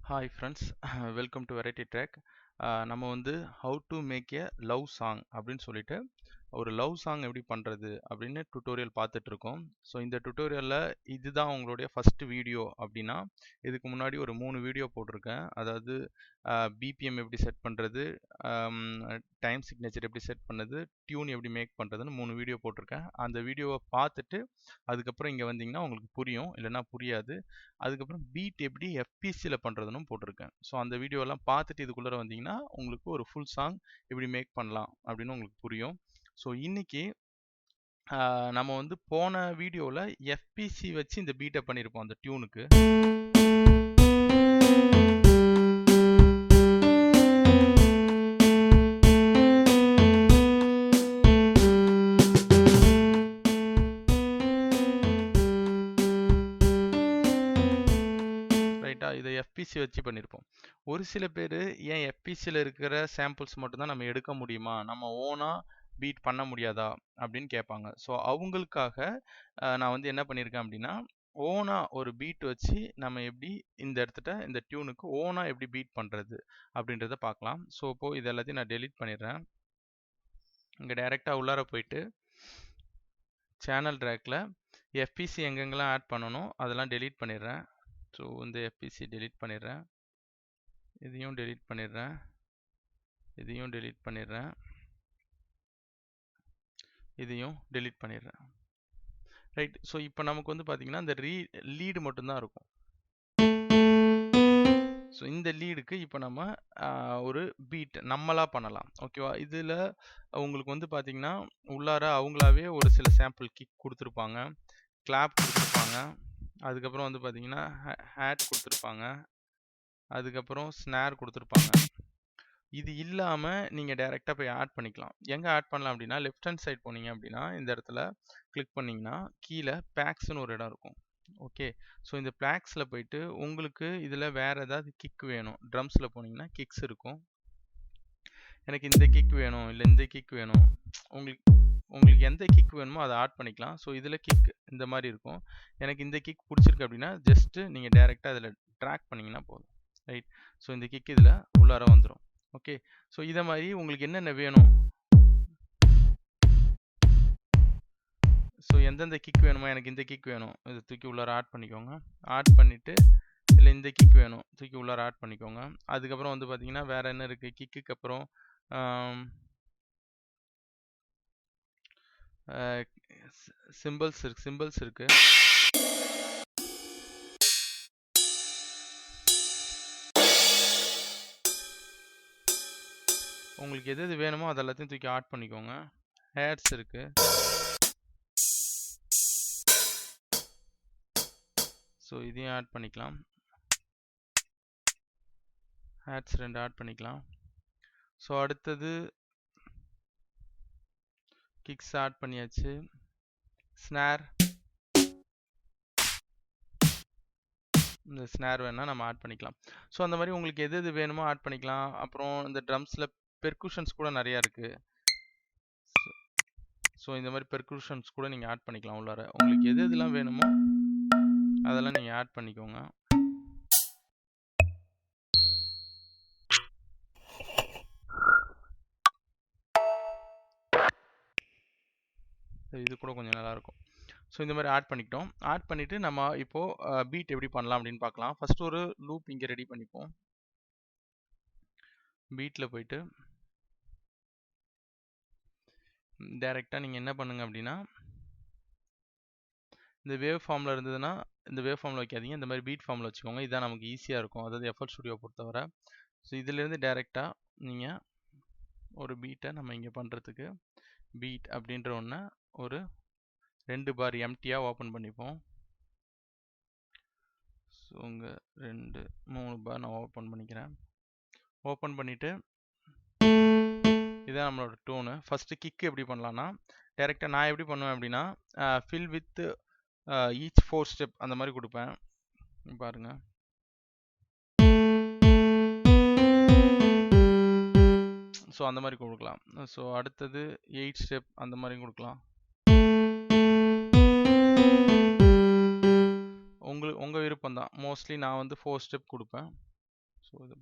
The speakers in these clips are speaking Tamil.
Hi friends, welcome to Variety Track. நம்ம வந்து how to make a love song அப்படின்னு சொல்லிட்டு ஒரு லவ் சாங் எப்படி பண்ணுறது அப்படின்னு டுட்டோரியல் பார்த்துட்டு இருக்கோம். ஸோ இந்த டுட்டோரியலில் இதுதான் உங்களுடைய ஃபர்ஸ்ட் வீடியோ அப்படின்னா இதுக்கு முன்னாடி ஒரு 3 வீடியோ போட்டிருக்கேன். அதாவது பிபிஎம் எப்படி செட் பண்ணுறது, டைம் சிக்னேச்சர் எப்படி செட் பண்ணுறது, டியூன் எப்படி மேக் பண்ணுறதுன்னு 3 வீடியோ போட்டிருக்கேன். அந்த வீடியோவை பார்த்துட்டு அதுக்கப்புறம் இங்கே வந்தீங்கன்னா உங்களுக்கு புரியும், இல்லைன்னா புரியாது. அதுக்கப்புறம் பீட் எப்படி எஃபிசியில் பண்ணுறதுன்னு போட்டிருக்கேன். ஸோ அந்த வீடியோலாம் பார்த்துட்டு இதுக்குள்ளே வந்தீங்கன்னா உங்களுக்கு ஒரு ஃபுல் சாங் எப்படி மேக் பண்ணலாம் அப்படின்னு உங்களுக்கு புரியும். ஸோ இன்னைக்கு நம்ம வந்து போன வீடியோவில் எஃபிசி வச்சு இந்த பீட்டை பண்ணியிருப்போம் அந்த டியூனுக்கு. ரைட்டா, இதை எஃபிசி வச்சு பண்ணியிருப்போம். ஒரு சில பேர் ஏன் எஃபிசியில் இருக்கிற சாம்பிள்ஸ் மட்டும்தான் நம்ம எடுக்க முடியுமா, நம்ம ஓனாக பீட் பண்ண முடியாதா அப்படின்னு கேட்பாங்க. ஸோ அவங்களுக்காக நான் வந்து என்ன பண்ணியிருக்கேன் அப்படின்னா ஓனாக ஒரு பீட் வச்சு நம்ம எப்படி இந்த இடத்துல இந்த டியூனுக்கு ஓனாக எப்படி பீட் பண்ணுறது அப்படின்றத பார்க்கலாம். ஸோ இப்போது இது எல்லாத்தையும் நான் டெலீட் பண்ணிடுறேன். இங்கே டைரெக்டாக உள்ளார போயிட்டு சேனல் ட்ராக்கில் எஃபிசி எங்கெங்கெல்லாம் ஆட் பண்ணணும் அதெல்லாம் டெலீட் பண்ணிடுறேன். ஸோ இந்த எஃபிசி டெலீட் பண்ணிடுறேன், இதையும் டெலீட் பண்ணிடுறேன், இதையும் டெலீட் பண்ணிடுறேன், இதையும் டெலீட் பண்ணிடுறேன். ரைட். ஸோ இப்போ நமக்கு வந்து பார்த்தீங்கன்னா இந்த லீடு மட்டும்தான் இருக்கும். ஸோ இந்த லீடுக்கு இப்போ நம்ம ஒரு பீட் நம்மளாக பண்ணலாம். ஓகேவா? இதில் உங்களுக்கு வந்து பார்த்தீங்கன்னா உள்ளார அவங்களாவே ஒரு சில சாம்பிள் கிக் கொடுத்துருப்பாங்க, கிளாப் கொடுத்துருப்பாங்க, அதுக்கப்புறம் வந்து பார்த்தீங்கன்னா ஹேட் கொடுத்துருப்பாங்க, அதுக்கப்புறம் ஸ்னேர் கொடுத்துருப்பாங்க. இது இல்லாமல் நீங்கள் டைரெக்டாக போய் ஆட் பண்ணிக்கலாம். எங்கே ஆட் பண்ணலாம் அப்படின்னா லெஃப்ட் ஹேண்ட் சைட் போனீங்க அப்படின்னா இந்த இடத்துல கிளிக் பண்ணிங்கன்னா கீழே பேக்ஸ்னு ஒரு இடம் இருக்கும். ஓகே. ஸோ இந்த பேக்ஸில் போயிட்டு உங்களுக்கு இதில் வேறு ஏதாவது கிக் வேணும், ட்ரம்ஸில் போனீங்கன்னா கிக்ஸ் இருக்கும். எனக்கு இந்த கிக் வேணும், இல்லை இந்த கிக் வேணும், உங்களுக்கு எந்த கிக் வேணுமோ அதை ஆட் பண்ணிக்கலாம். ஸோ இதில் கிக் இந்த மாதிரி இருக்கும். எனக்கு இந்த கிக் பிடிச்சிருக்கு அப்படின்னா ஜஸ்ட்டு நீங்கள் டைரெக்டாக இதில் ட்ராக் பண்ணிங்கன்னா போதும். ரைட். ஸோ இந்த கிக் இதில் உள்ளார வந்துடும். ஓகே. ஸோ இதை மாதிரி உங்களுக்கு என்னென்ன வேணும், ஸோ எந்தெந்த கிக் வேணுமோ, எனக்கு இந்த கிக் வேணும், இதை தூக்கி உள்ளார ஆட் பண்ணிக்கோங்க. ஆட் பண்ணிவிட்டு இல்லை இந்த கிக் வேணும், தூக்கி உள்ளார ஆட் பண்ணிக்கோங்க. அதுக்கப்புறம் வந்து பார்த்தீங்கன்னா வேறு என்ன இருக்குது, கிக்குக்கு அப்புறம் சிம்பிள்ஸ் இருக்குது. உங்களுக்கு எது வேணுமோ அது எல்லாத்தையும் தூக்கி ஆட் பண்ணிக்கோங்க. ஹேட்ஸ் இருக்கு, ஸோ இதையும் ஆட் பண்ணிக்கலாம். ஹேட்ஸ் 2 ஆட் பண்ணிக்கலாம். ஸோ அடுத்தது கிக்ஸ் ஆட் பண்ணியாச்சு. ஸ்னேர், இந்த ஸ்னேர் வேணால் நம்ம ஆட் பண்ணிக்கலாம். ஸோ அந்த மாதிரி உங்களுக்கு எது வேணுமோ ஆட் பண்ணிக்கலாம். அப்புறம் இந்த ட்ரம்ஸில் பெர்குஷன்ஸ் கூட நிறையா இருக்குது. ஸோ இந்த மாதிரி பெர்குஷன்ஸ் கூட நீங்கள் ஆட் பண்ணிக்கலாம் உள்ளார. உங்களுக்கு எதெல்லாம் வேணுமோ அதெல்லாம் நீங்கள் ஆட் பண்ணிக்கோங்க. இது கூட கொஞ்சம் நல்லாயிருக்கும். ஸோ இந்த மாதிரி ஆட் பண்ணிக்கிட்டோம். ஆட் பண்ணிவிட்டு நம்ம இப்போது பீட் எப்படி பண்ணலாம் அப்படின்னு பார்க்கலாம். ஃபஸ்ட்டு ஒரு லூப் இங்கே ரெடி பண்ணிப்போம். பீட்டில் போயிட்டு டைரெக்டாக நீங்கள் என்ன பண்ணுங்க அப்படின்னா இந்த வேவ் ஃபார்மில் இருந்ததுன்னா இந்த வேவ் ஃபார்மில் வைக்காதீங்க, இந்த மாதிரி பீட் ஃபார்மில் வச்சுக்கோங்க. இதுதான் நமக்கு ஈஸியாக இருக்கும், அதாவது எஃப்எல் ஸ்டுடியோ பொறுத்தவரை. ஸோ இதிலேருந்து டைரெக்டாக நீங்கள் ஒரு பீட்டை நம்ம இங்கே பண்ணுறதுக்கு பீட் அப்படின்ற ஒன்று ஒரு 2 பார் எம்டியாக ஓப்பன் பண்ணிப்போம். ஸோ இங்கே 2 3 பார் நான் ஓப்பன் பண்ணிக்கிறேன். ஓப்பன் பண்ணிவிட்டு இதுதான் நம்மளோட டோனு. ஃபஸ்ட்டு கிக் எப்படி பண்ணலான்னா டைரெக்டாக நான் எப்படி பண்ணுவேன் அப்படின்னா ஃபில் வித் ஈச் 4 ஸ்டெப் அந்த மாதிரி கொடுப்பேன். பாருங்கள். ஸோ அந்த மாதிரி கொடுக்கலாம். ஸோ அடுத்தது 8 ஸ்டெப் அந்த மாதிரி கொடுக்கலாம். உங்கள் விருப்பம் தான். மோஸ்ட்லி நான் வந்து 4 ஸ்டெப் கொடுப்பேன். ஸோ இது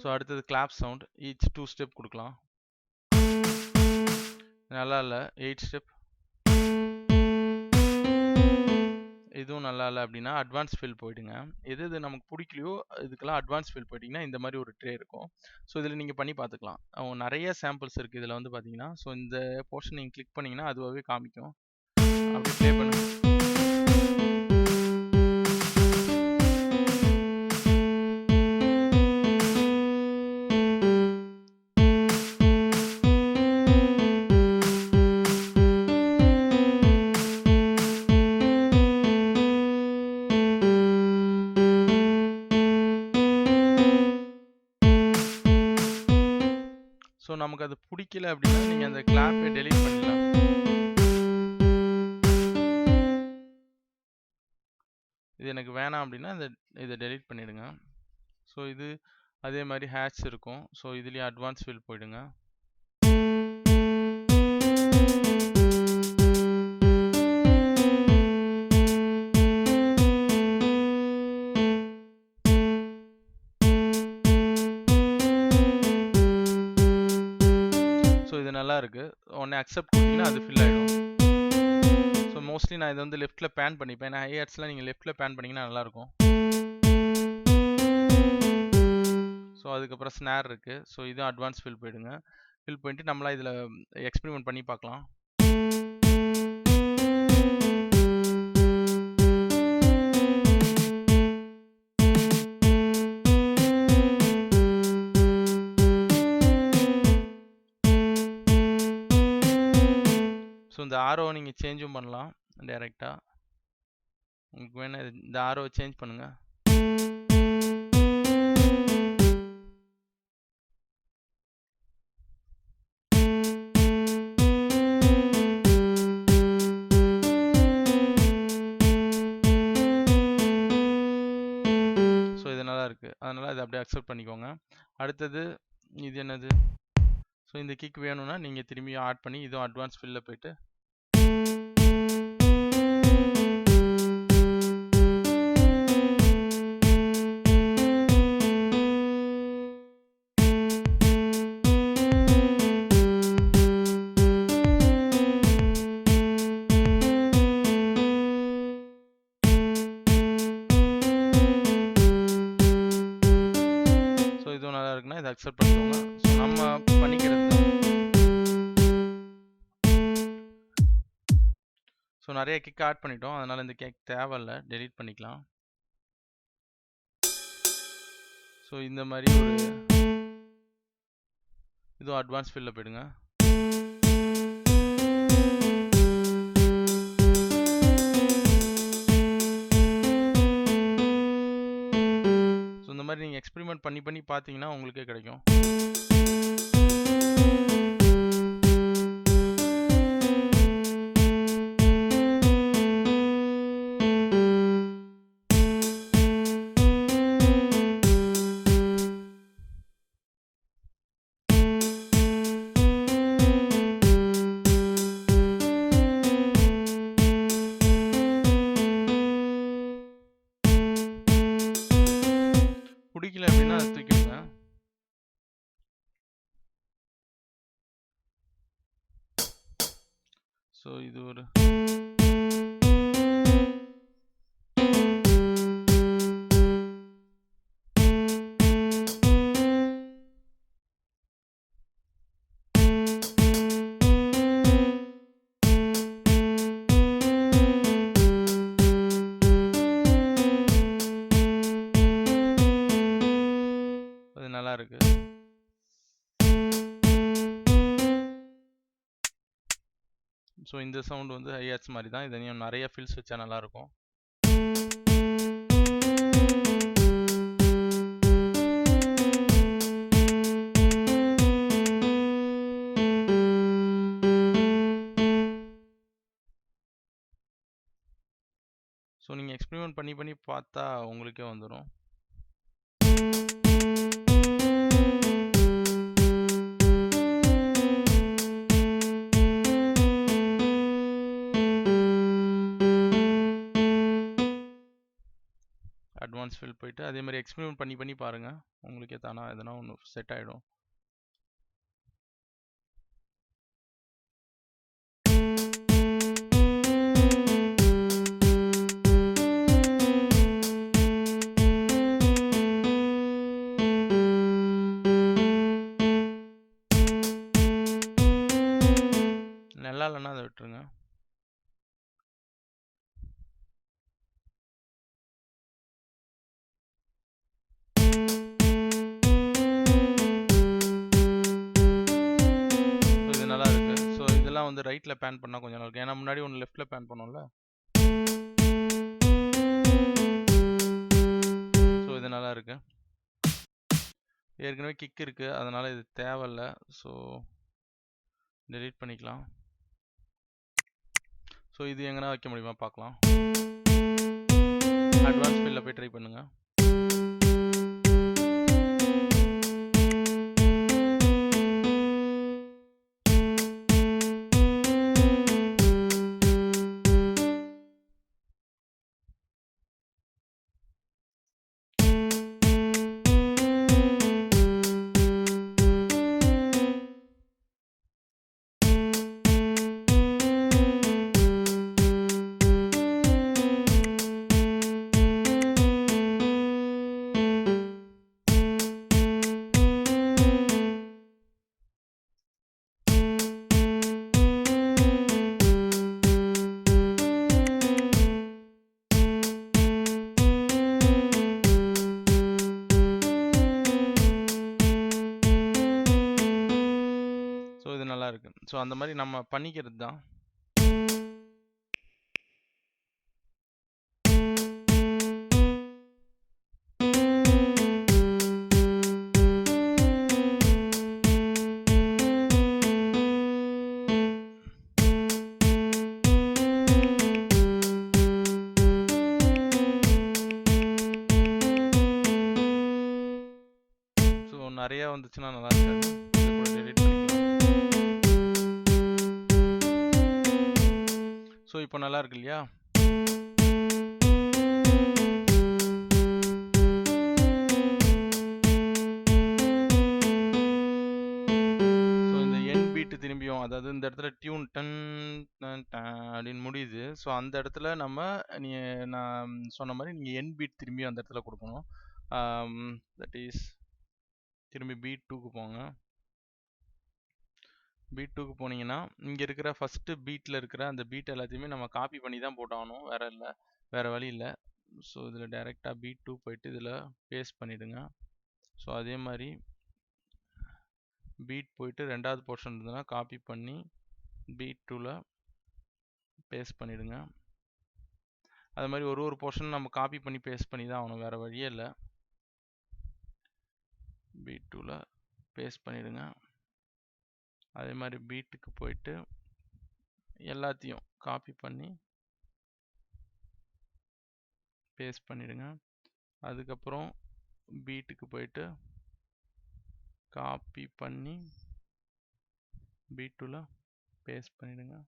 ஸோ அடுத்தது கிளாப் சவுண்ட். ஈச் 2 ஸ்டெப் கொடுக்கலாம். நல்லா இல்லை. 8 ஸ்டெப். இதுவும் நல்லா இல்லை அப்படின்னா அட்வான்ஸ் ஃபில் போயிடுங்க. எது எது நமக்கு பிடிக்கலையோ இதுக்கெல்லாம் அட்வான்ஸ் ஃபில் போயிட்டிங்கன்னா இந்த மாதிரி ஒரு ட்ரே இருக்கும். ஸோ இதில் நீங்கள் பண்ணி பார்த்துக்கலாம். நிறைய சாம்பிள்ஸ் இருக்குது இதில் வந்து பார்த்தீங்கன்னா. ஸோ இந்த போர்ஷன் நீங்கள் கிளிக் பண்ணிங்கன்னா அதுவாகவே காமிக்கும். அப்படி ப்ளே பண்ணுங்க. ஸோ நமக்கு அது பிடிக்கல அப்படின்னா நீங்கள் அந்த கிளாப்பை டெலீட் பண்ணிடலாம். இது எனக்கு வேணாம் அப்படின்னா இதை டெலீட் பண்ணிவிடுங்க. ஸோ இது அதே மாதிரி ஹேட்ச் இருக்கும். ஸோ இதுலேயே அட்வான்ஸ் ஃபில் போயிடுங்க. ஸோ இது நல்லா இருக்கு. உடனே அக்செப்ட் கொடுத்தீங்கன்னா அது ஃபில் ஆகிடும். ஸோ மோஸ்ட்லி நான் இதை வந்து லெஃப்ட்டில் பேன் பண்ணிப்பேன். ஏன்னா ஹைஹேட்ஸ்லாம் நீங்கள் லெஃப்ட்டில் பேன் பண்ணிங்கன்னா நல்லாயிருக்கும். ஸோ அதுக்கப்புறம் ஸ்னேர் இருக்குது. ஸோ இதுவும் அட்வான்ஸ் ஃபில் போயிடுங்க. ஃபில் பண்ணிட்டு நம்மளாம் இதில் எக்ஸ்பெரிமெண்ட் பண்ணி பார்க்கலாம். ஸோ இந்த ஆரோவை நீங்கள் சேஞ்சும் பண்ணலாம் டைரெக்டாக. உங்களுக்கு வேணால் இந்த ஆரோவை சேஞ்ச் பண்ணுங்கள். ஸோ இது நல்லா இருக்குது. அதனால் இதை அப்படியே அக்செப்ட் பண்ணிக்கோங்க. அடுத்தது இது என்னது? ஸோ இந்த கிக் வேணும்னா நீங்கள் திரும்பியும் ஆட் பண்ணி இதுவும் அட்வான்ஸ் ஃபில்லில் போயிட்டு இதை அக்செப்ட் பண்ணிக்கோங்க. ஸோ நம்ம பண்ணிக்கிறது தான். ஸோ நிறைய கிக் ஆட் பண்ணிட்டோம். அதனால் இந்த கேக் தேவையில்லை, டெலீட் பண்ணிக்கலாம். ஸோ இந்த மாதிரி ஒரு இதுவும் அட்வான்ஸ் ஃபில்லில் போயிடுங்க. இந்த மாதிரி நீங்கள் எக்ஸ்பெரிமெண்ட் பண்ணி பார்த்தீங்கன்னா உங்களுக்கே கிடைக்கும். பிடிக்கல அப்படின்னா அதை தூக்கிடுங்க. ஸோ இது ஒரு நல்லா இருக்கு. ஸோ இந்த சவுண்ட் வந்து ஹைஹேட்ஸ் மாதிரி தான். இதை நீங்கள் நிறைய ஃபில்ஸ் வச்சா நல்லா இருக்கும். ஸோ நீங்கள் எக்ஸ்பெரிமெண்ட் பண்ணி பார்த்தா உங்களுக்கே வந்துடும். அட்வான்ஸ் ஃபில் போயிட்டு அதே மாதிரி எக்ஸ்பெரிமெண்ட் பண்ணி பாருங்கள், உங்களுக்கே தானா எதனா ஒன்று செட் ஆகிடும். நல்லா இல்லைன்னா அதை விட்டுருங்க. வந்து ரைட்ல பேன் பண்ணா கொஞ்சம் நல்லா இருக்கும். ஏன்னா முன்னாடி ஒன்று லெஃப்ட்ல பேன் பண்ணோம்ல. ஸோ இது நல்லா இருக்கு. ஏற்கனவே கிக் இருக்கு, அதனால இது தேவையில்ல. ஸோ டெலீட் பண்ணிக்கலாம். ஸோ இது எங்கன்னா வைக்க முடியுமா பார்க்கலாம். அட்வான்ஸ் ஃபில்ல போய் ட்ரை பண்ணுங்க. நல்லா இருக்கு. ஸோ அந்த மாதிரி நம்ம பண்ணிக்கிறது தான். ஸோ நிறைய வந்துச்சுன்னா நல்லா இருக்காது. ஸோ இப்போ நல்லா இருக்கு இல்லையா? ஸோ இந்த என் பீட்டு திரும்பியும், அதாவது இந்த இடத்துல டியூன் டன் அப்படின்னு முடியுது. ஸோ அந்த இடத்துல நான் சொன்ன மாதிரி நீங்கள் என் பீட் திரும்பி அந்த இடத்துல கொடுக்கணும். தட் இஸ் திரும்பி பீட் 2க்கு போங்க. பீட் 2க்கு போனீங்கன்னா இங்கே இருக்கிற ஃபஸ்ட்டு பீட்டில் இருக்கிற அந்த பீட் எல்லாத்தையுமே நம்ம காப்பி பண்ணி தான் போட்டாகணும், வேறு வழி இல்லை. ஸோ இதில் டைரெக்டாக பீட் 2 போயிட்டு இதில் பேஸ்ட் பண்ணிவிடுங்க. ஸோ அதே மாதிரி பீட் போயிட்டு ரெண்டாவது போர்ஷன் இருந்ததுன்னா காப்பி பண்ணி பீட் 2ல் பேஸ்ட் பண்ணிவிடுங்க. அது மாதிரி ஒரு போர்ஷன் நம்ம காப்பி பண்ணி பேஸ்ட் பண்ணி தான் ஆகணும், வேறு வழியே இல்லை. பீட் 2ல் பேஸ்ட் பண்ணிவிடுங்க. அதே மாதிரி பீட்டுக்கு போயிட்டு எல்லாத்தையும் காப்பி பண்ணி பேஸ்ட் பண்ணிடுங்க. அதுக்கப்புறம் பீட்டுக்கு போயிட்டு காப்பி பண்ணி பீட் 2ல் பேஸ்ட் பண்ணிடுங்க.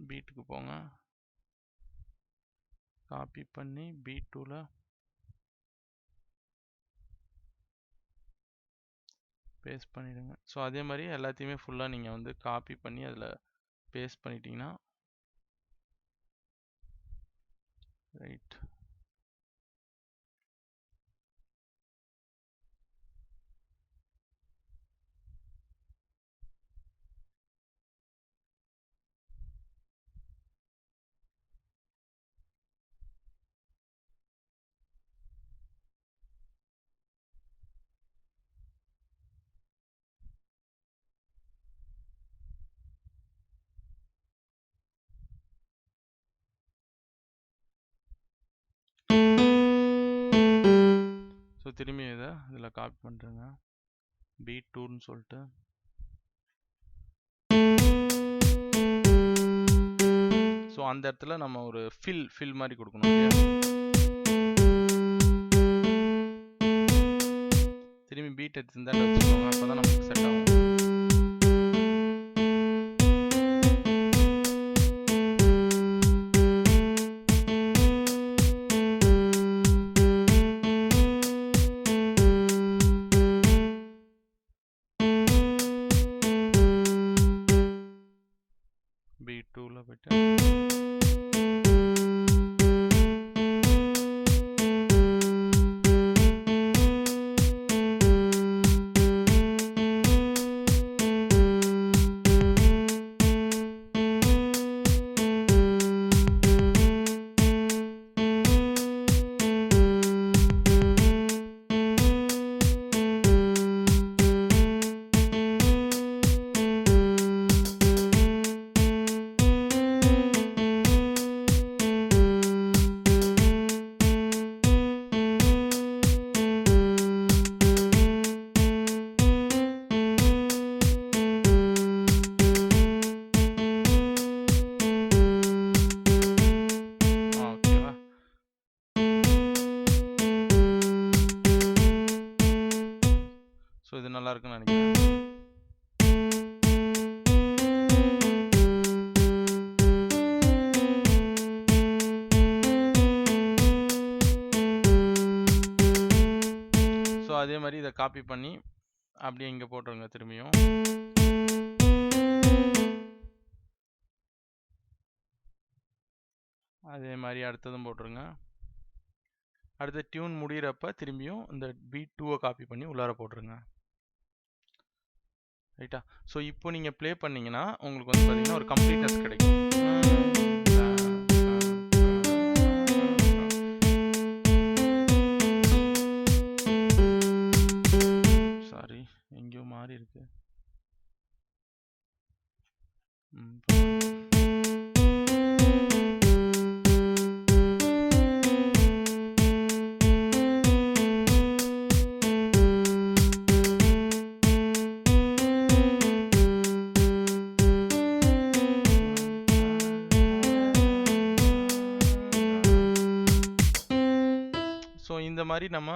பீட்டுக்கு போங்க, காப்பி பண்ணி பீட் 2ல் பேஸ்ட் பண்ணிடுங்க. ஸோ அதே மாதிரி எல்லாத்தையுமே ஃபுல்லாக நீங்கள் வந்து காப்பி பண்ணி அதில் பேஸ்ட் பண்ணிட்டீங்கன்னா ரைட். ஸோ திரும்பி இதில் காப்பி பண்ணுறேங்க, பீட் 2ன்னு சொல்லிட்டு. ஸோ அந்த இடத்துல நம்ம ஒரு ஃபில் மாதிரி கொடுக்கணும் இல்லையா? திரும்பி பீட் எடுத்து இந்த வச்சுக்கோங்க, அப்போ தான் நமக்கு செட் ஆகும். போயிட்டு ஓகேவா. ஸோ இது நல்லா இருக்குன்னு நினைக்கிறேன். ஸோ அதே மாதிரி இதை காப்பி பண்ணி அப்படியே இங்கே போட்டுருங்க திரும்பியும். அதே மாதிரி அடுத்ததும் போட்டுருங்க. அடுத்த டியூன் முடிகிறப்ப திரும்பியும் இந்த பீட் 2 காப்பி பண்ணி உள்ளார போட்டுருங்க. ரைட்டா. ஸோ இப்போ நீங்கள் ப்ளே பண்ணிங்கன்னா உங்களுக்கு வந்து பார்த்தீங்கன்னா ஒரு கம்ப்ளீட்னஸ் கிடைக்கும். சாரி, எங்கேயோ மாறி இருக்கு. ஸோ இந்த மாதிரி நம்ம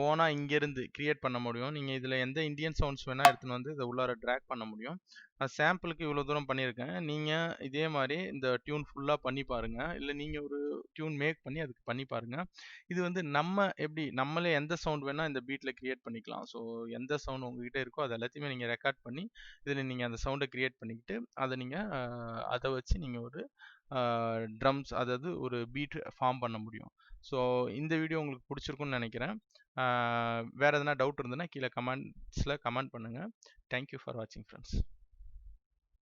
ஓனாக இங்கேருந்து க்ரியேட் பண்ண முடியும். நீங்கள் இதில் எந்த இந்தியன் சவுண்ட்ஸ் வேணால் எடுத்துன்னு வந்து இதை உள்ளார ட்ராக் பண்ண முடியும். நான் சாம்பிளுக்கு இவ்வளோ தூரம் பண்ணியிருக்கேன். நீங்கள் இதே மாதிரி இந்த டியூன் ஃபுல்லாக பண்ணி பாருங்கள். இல்லை நீங்கள் ஒரு டியூன் மேக் பண்ணி அதுக்கு பண்ணி பாருங்கள். இது வந்து நம்ம எப்படி நம்மளே எந்த சவுண்ட் வேணால் இந்த பீட்டில் க்ரியேட் பண்ணிக்கலாம். ஸோ எந்த சவுண்ட் உங்ககிட்ட இருக்கோ அது எல்லாத்தையுமே நீங்கள் ரெக்கார்ட் பண்ணி இதில் நீங்கள் அந்த சவுண்டை க்ரியேட் பண்ணிக்கிட்டு அதை நீங்கள் அதை வச்சு நீங்கள் ஒரு ட்ரம்ஸ், அதாவது ஒரு பீட் ஃபார்ம் பண்ண முடியும். ஸோ இந்த வீடியோ உங்களுக்கு பிடிச்சிருக்குன்னு நினைக்கிறேன். வேறு எதனா டவுட் இருந்ததுன்னா கீழே கமெண்ட்ஸில் கமெண்ட் பண்ணுங்கள். தேங்க்யூ ஃபார் வாட்சிங் ஃப்ரெண்ட்ஸ்.